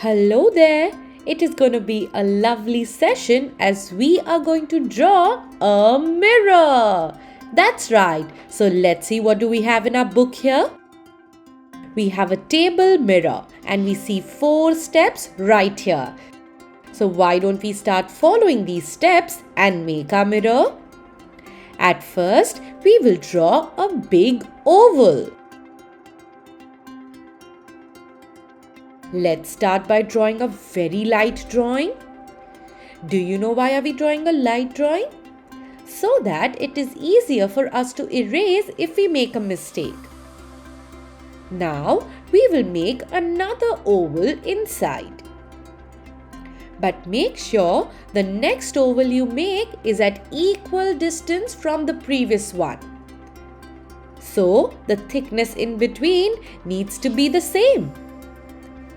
Hello there! It is going to be a lovely session as we are going to draw a mirror. That's right. So let's see, what do we have in our book here? We have a table mirror and we see 4 steps right here. So why don't we start following these steps and make our mirror? At first, we will draw a big oval. Let's start by drawing a very light drawing. Do you know why are we drawing a light drawing? So that it is easier for us to erase if we make a mistake. Now we will make another oval inside. But make sure the next oval you make is at equal distance from the previous one. So the thickness in between needs to be the same.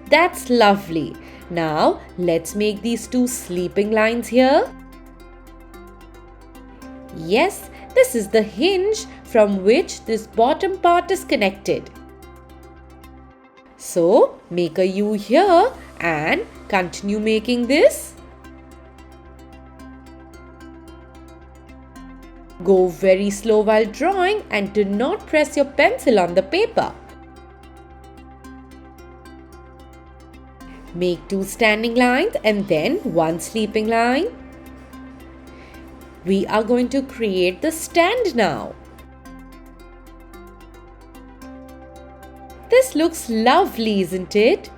That's lovely. Now let's make these 2 sleeping lines here. Yes, this is the hinge from which this bottom part is connected. So make a U here and continue making this. Go very slow while drawing and do not press your pencil on the paper. Make 2 standing lines and then 1 sleeping line. We are going to create the stand now. This looks lovely, isn't it?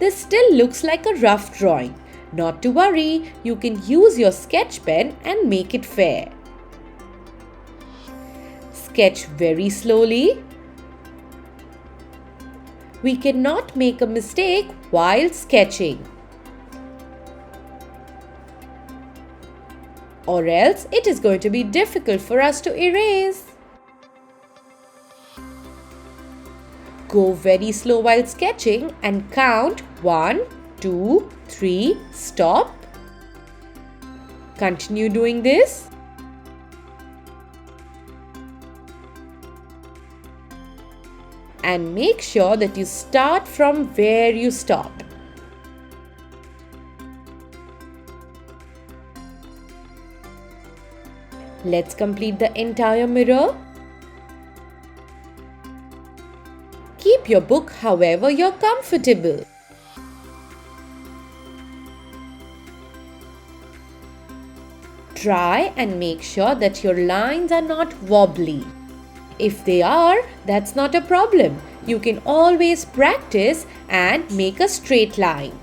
This still looks like a rough drawing. Not to worry, you can use your sketch pen and make it fair. Sketch very slowly. We cannot make a mistake while sketching, or else it is going to be difficult for us to erase. Go very slow while sketching and count 1, 2, 3, stop. Continue doing this. And make sure that you start from where you stop. Let's complete the entire mirror. Keep your book however you're comfortable. Try and make sure that your lines are not wobbly. If they are, that's not a problem. You can always practice and make a straight line.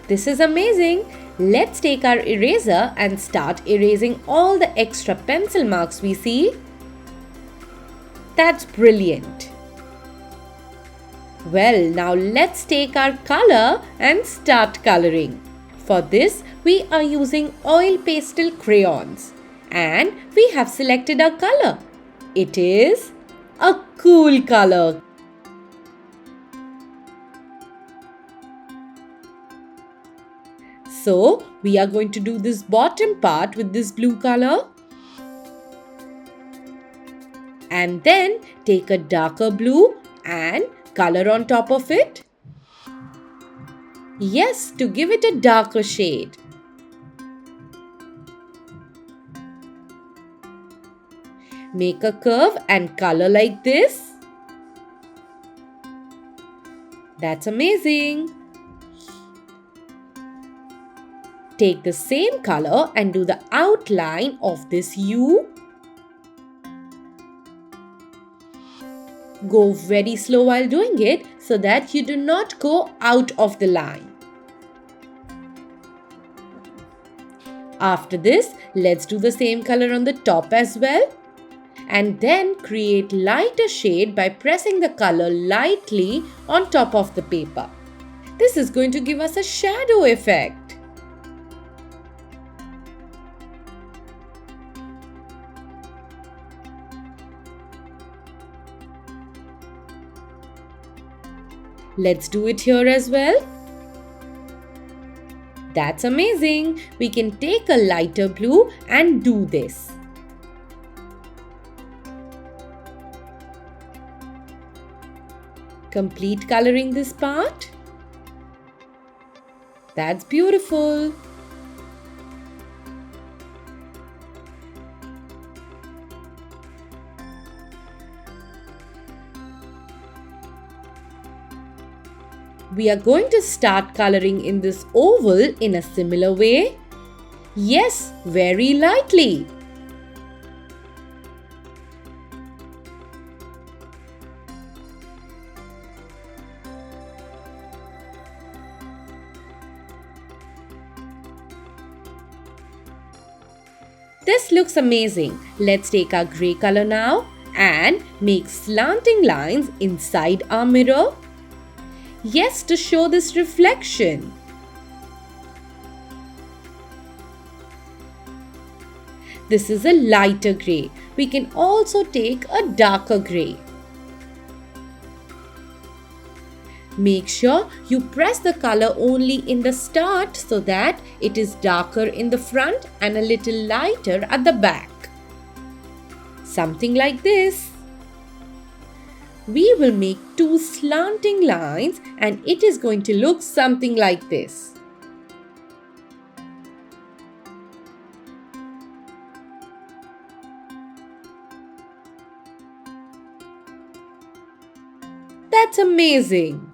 This is amazing. Let's take our eraser and start erasing all the extra pencil marks we see. That's brilliant. Well, now let's take our color and start coloring. For this, we are using oil pastel crayons and we have selected a color. It is a cool color. So, we are going to do this bottom part with this blue color. And then take a darker blue and color on top of it. Yes, to give it a darker shade. Make a curve and color like this. That's amazing. Take the same color and do the outline of this U. Go very slow while doing it so that you do not go out of the line. After this, let's do the same color on the top as well. And then create lighter shade by pressing the color lightly on top of the paper. This is going to give us a shadow effect. Let's do it here as well. That's amazing. We can take a lighter blue and do this. Complete coloring this part. That's beautiful. We are going to start coloring in this oval in a similar way. Yes, very lightly. This looks amazing. Let's take our grey color now and make slanting lines inside our mirror. Yes, to show this reflection. This is a lighter grey. We can also take a darker grey. Make sure you press the color only in the start so that it is darker in the front and a little lighter at the back. Something like this. We will make two slanting lines and it is going to look something like this. That's amazing!